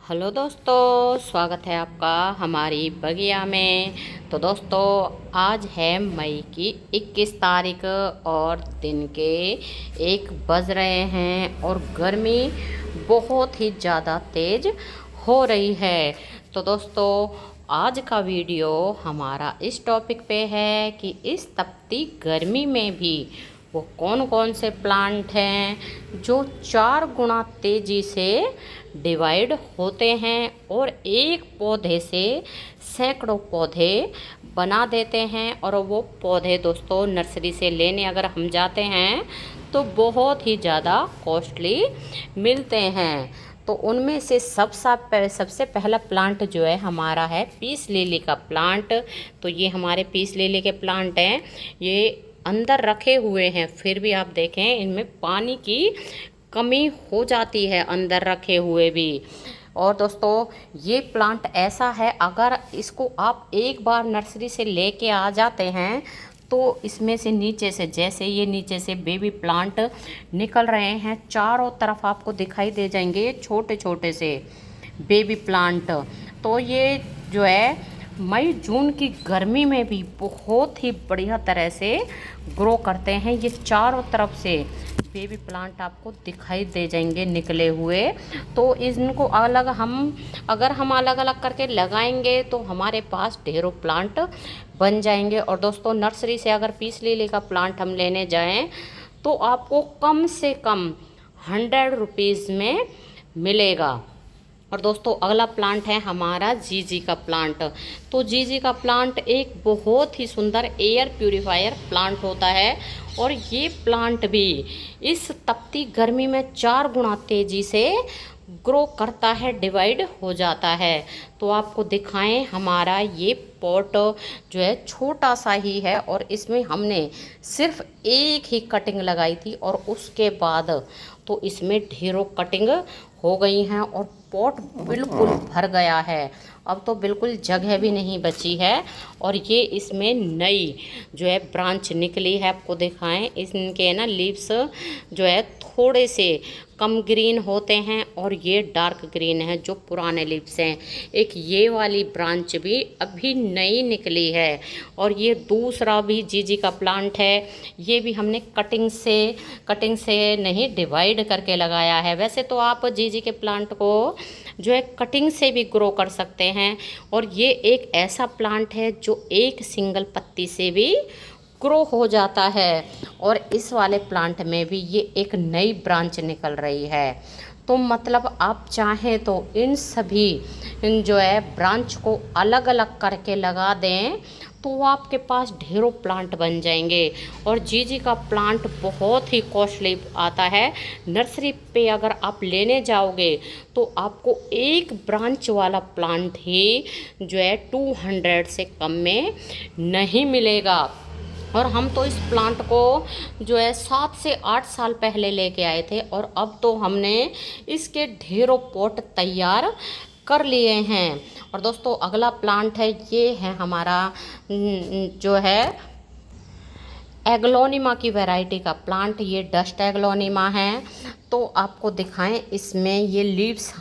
Hello दोस्तों, स्वागत है आपका हमारी बगिया में। तो दोस्तों, आज है मई की 21 तारीख और दिन के 1 बज रहे हैं और गर्मी बहुत ही ज़्यादा तेज़ हो रही है। तो दोस्तों, आज का वीडियो हमारा इस टॉपिक पे है कि इस तपती गर्मी में भी वो कौन कौन से प्लांट हैं जो 4 गुना तेज़ी से डिवाइड होते हैं और एक पौधे से सैकड़ों पौधे बना देते हैं। और वो पौधे दोस्तों नर्सरी से लेने अगर हम जाते हैं तो बहुत ही ज़्यादा कॉस्टली मिलते हैं। तो उनमें से सबसे पहला प्लांट जो है हमारा है पीस लिली का प्लांट। तो ये हमारे पीस लिली के प्लांट हैं, ये अंदर रखे हुए हैं, फिर भी आप देखें इनमें पानी की कमी हो जाती है अंदर रखे हुए भी। और दोस्तों, ये प्लांट ऐसा है, अगर इसको आप एक बार नर्सरी से लेके आ जाते हैं तो इसमें से नीचे से, जैसे ये नीचे से बेबी प्लांट निकल रहे हैं, चारों तरफ आपको दिखाई दे जाएंगे छोटे छोटे से बेबी प्लांट। तो ये जो है मई जून की गर्मी में भी बहुत ही बढ़िया तरह से ग्रो करते हैं। ये चारों तरफ से बेबी प्लांट आपको दिखाई दे जाएंगे निकले हुए। तो इनको अगर हम अलग अलग करके लगाएंगे तो हमारे पास ढेरों प्लांट बन जाएंगे। और दोस्तों, नर्सरी से अगर पीस लिली का प्लांट हम लेने जाएं तो आपको कम से कम 100 रुपीज़ में मिलेगा। और दोस्तों, अगला प्लांट है हमारा जीजी का प्लांट। तो जीजी का प्लांट एक बहुत ही सुंदर एयर प्यूरीफायर प्लांट होता है और ये प्लांट भी इस तपती गर्मी में 4 गुना तेज़ी से ग्रो करता है, डिवाइड हो जाता है। तो आपको दिखाएं, हमारा ये पॉट जो है छोटा सा ही है और इसमें हमने सिर्फ एक ही कटिंग लगाई थी और उसके बाद तो इसमें ढेरों कटिंग हो गई हैं और पॉट बिल्कुल भर गया है। अब तो बिल्कुल जगह भी नहीं बची है। और ये इसमें नई जो है ब्रांच निकली है, आपको दिखाएं। इनके ना लीव्स जो है थोड़े से कम ग्रीन होते हैं और ये डार्क ग्रीन है जो पुराने लीव्स हैं। एक ये वाली ब्रांच भी अभी नई निकली है। और ये दूसरा भी जीजी का प्लांट है, ये भी हमने कटिंग से नहीं डिवाइड करके लगाया है। वैसे तो आप जीजी के प्लांट को जो है कटिंग से भी ग्रो कर सकते हैं। और ये एक ऐसा प्लांट है जो एक सिंगल पत्ती से भी ग्रो हो जाता है। और इस वाले प्लांट में भी ये एक नई ब्रांच निकल रही है। तो मतलब आप चाहें तो इन जो है ब्रांच को अलग अलग करके लगा दें तो आपके पास ढेरों प्लांट बन जाएंगे। और जीजी का प्लांट बहुत ही कॉस्टली आता है। नर्सरी पे अगर आप लेने जाओगे तो आपको एक ब्रांच वाला प्लांट ही जो है 200 से कम में नहीं मिलेगा। और हम तो इस प्लांट को जो है 7 से 8 साल पहले लेके आए थे और अब तो हमने इसके ढेरों पॉट तैयार कर लिए हैं। और दोस्तों, अगला प्लांट है, ये है हमारा जो है एग्लोनिमा की वैरायटी का प्लांट। ये डस्ट एग्लोनिमा है। तो आपको दिखाएं, इसमें ये लीव्स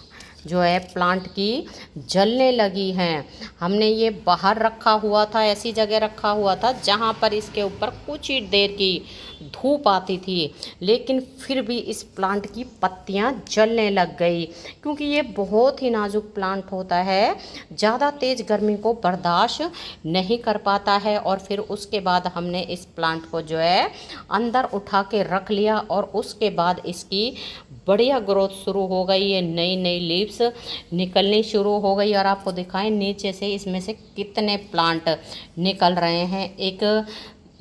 जो है प्लांट की जलने लगी हैं। हमने ये बाहर रखा हुआ था, ऐसी जगह रखा हुआ था जहाँ पर इसके ऊपर कुछ ही देर की धूप आती थी, लेकिन फिर भी इस प्लांट की पत्तियाँ जलने लग गई, क्योंकि ये बहुत ही नाजुक प्लांट होता है, ज़्यादा तेज़ गर्मी को बर्दाश्त नहीं कर पाता है। और फिर उसके बाद हमने इस प्लांट को जो है अंदर उठा के रख लिया और उसके बाद इसकी बढ़िया ग्रोथ शुरू हो गई। ये नई नई लीव्स निकलनी शुरू हो गई। और आपको दिखाएं नीचे से इसमें से कितने प्लांट निकल रहे हैं। एक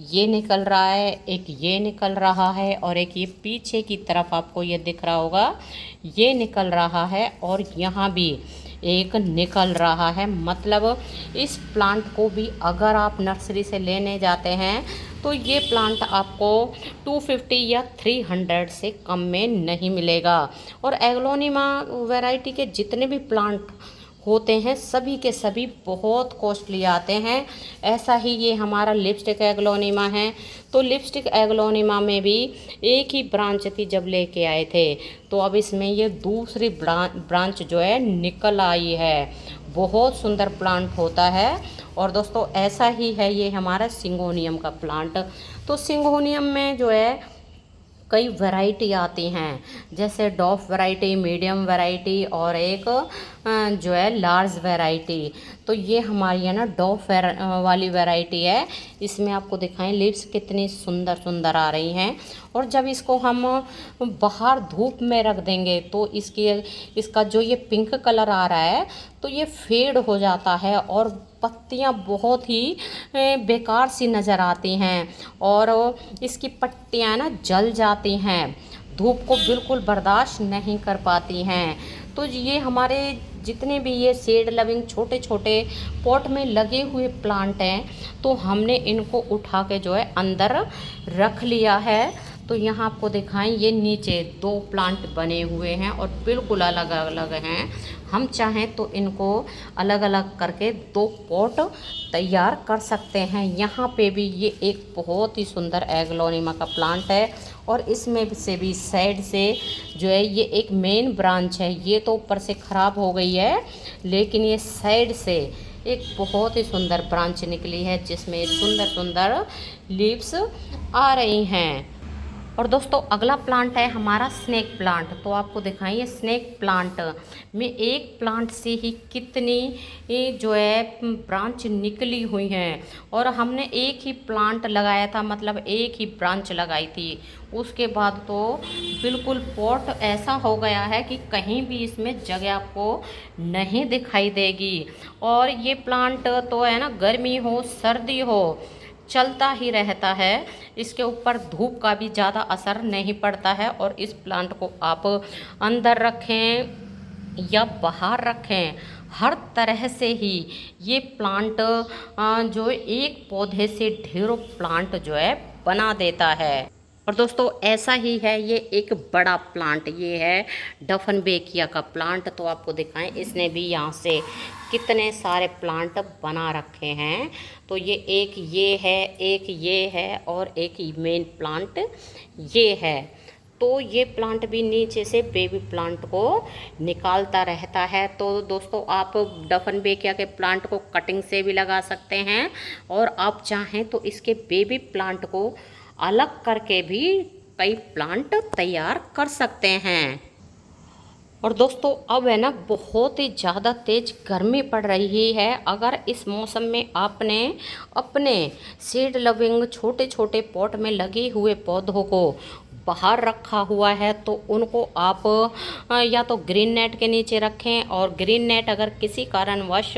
ये निकल रहा है, एक ये निकल रहा है और एक ये पीछे की तरफ आपको ये दिख रहा होगा, ये निकल रहा है और यहाँ भी एक निकल रहा है। मतलब इस प्लांट को भी अगर आप नर्सरी से लेने जाते हैं तो ये प्लांट आपको 250 या 300 से कम में नहीं मिलेगा। और एग्लोनिमा वैरायटी के जितने भी प्लांट होते हैं सभी के सभी बहुत कॉस्टली आते हैं। ऐसा ही ये हमारा लिपस्टिक एग्लोनिमा है। तो लिपस्टिक एग्लोनिमा में भी एक ही ब्रांच थी जब लेके आए थे, तो अब इसमें ये दूसरी ब्रांच जो है निकल आई है। बहुत सुंदर प्लांट होता है। और दोस्तों ऐसा ही है ये हमारा सिंगोनियम का प्लांट। तो सिंगोनियम में जो है कई वैरायटी आती हैं, जैसे डॉफ वैरायटी, मीडियम वैरायटी और एक जो है लार्ज वैरायटी। तो ये हमारी है ना डॉफ वाली वैरायटी है। इसमें आपको दिखाएं लीव्स कितनी सुंदर सुंदर आ रही हैं। और जब इसको हम बाहर धूप में रख देंगे तो इसका जो ये पिंक कलर आ रहा है तो ये फेड हो जाता है और पत्तियां बहुत ही बेकार सी नज़र आती हैं और इसकी पत्तियां ना जल जाती हैं, धूप को बिल्कुल बर्दाश्त नहीं कर पाती हैं। तो ये हमारे जितने भी ये सीड लविंग छोटे छोटे पॉट में लगे हुए प्लांट हैं, तो हमने इनको उठा के जो है अंदर रख लिया है। तो यहाँ आपको दिखाएं ये नीचे 2 प्लांट बने हुए हैं और बिल्कुल अलग अलग हैं। हम चाहें तो इनको अलग अलग करके 2 पॉट तैयार कर सकते हैं। यहाँ पे भी ये एक बहुत ही सुंदर एग्लोनिमा का प्लांट है और इसमें से भी साइड से जो है ये एक मेन ब्रांच है। ये तो ऊपर से ख़राब हो गई है, लेकिन ये साइड से एक बहुत ही सुंदर ब्रांच निकली है जिसमें सुंदर सुंदर लीव्स आ रही हैं। और अगला प्लांट है हमारा स्नेक प्लांट। तो आपको दिखाइए स्नेक प्लांट में एक प्लांट से ही कितनी जो है ब्रांच निकली हुई हैं। और हमने एक ही प्लांट लगाया था, मतलब एक ही ब्रांच लगाई थी। उसके बाद तो बिल्कुल पॉट ऐसा हो गया है कि कहीं भी इसमें जगह आपको नहीं दिखाई देगी। और ये प्लांट तो है ना, गर्मी हो सर्दी हो चलता ही रहता है। इसके ऊपर धूप का भी ज़्यादा असर नहीं पड़ता है। और इस प्लांट को आप अंदर रखें या बाहर रखें, हर तरह से ही ये प्लांट जो एक पौधे से ढेरों प्लांट जो है बना देता है। और दोस्तों ऐसा ही है ये एक बड़ा प्लांट, ये है डफनबेकिया का प्लांट। तो आपको दिखाएं इसने भी यहाँ से कितने सारे प्लांट बना रखे हैं। तो ये एक ये है और एक मेन प्लांट ये है। तो ये प्लांट भी नीचे से बेबी प्लांट को निकालता रहता है। तो दोस्तों आप डफनबेकिया के प्लांट को कटिंग से भी लगा सकते हैं और आप चाहें तो इसके बेबी प्लांट को अलग करके भी कई प्लांट तैयार कर सकते हैं। और दोस्तों अब है ना बहुत ही ज़्यादा तेज़ गर्मी पड़ रही है। अगर इस मौसम में आपने अपने सीड लविंग छोटे छोटे पॉट में लगे हुए पौधों को बाहर रखा हुआ है तो उनको आप या तो ग्रीन नेट के नीचे रखें, और ग्रीन नेट अगर किसी कारणवश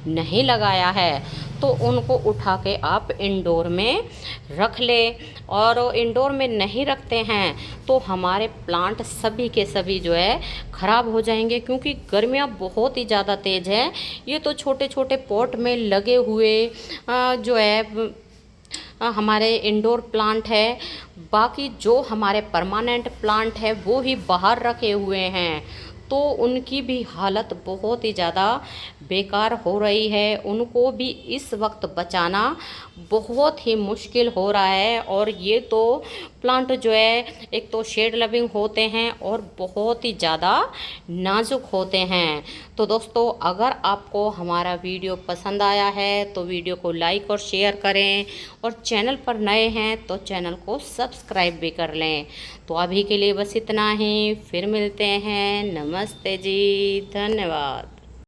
नहीं लगाया है तो उनको उठा के आप इंडोर में रख लें। और इंडोर में नहीं रखते हैं तो हमारे प्लांट सभी के सभी जो है ख़राब हो जाएंगे, क्योंकि गर्मियाँ बहुत ही ज़्यादा तेज़ है। ये तो छोटे छोटे पॉट में लगे हुए जो है हमारे इंडोर प्लांट है। बाकी जो हमारे परमानेंट प्लांट है वो ही बाहर रखे हुए हैं, तो उनकी भी हालत बहुत ही ज़्यादा बेकार हो रही है। उनको भी इस वक्त बचाना बहुत ही मुश्किल हो रहा है। और ये तो प्लांट जो है एक तो शेड लविंग होते हैं और बहुत ही ज़्यादा नाजुक होते हैं। तो दोस्तों अगर आपको हमारा वीडियो पसंद आया है तो वीडियो को लाइक और शेयर करें, और चैनल पर नए हैं तो चैनल को सब्सक्राइब भी कर लें। तो अभी के लिए बस इतना ही, फिर मिलते हैं। नमस्ते जी, धन्यवाद।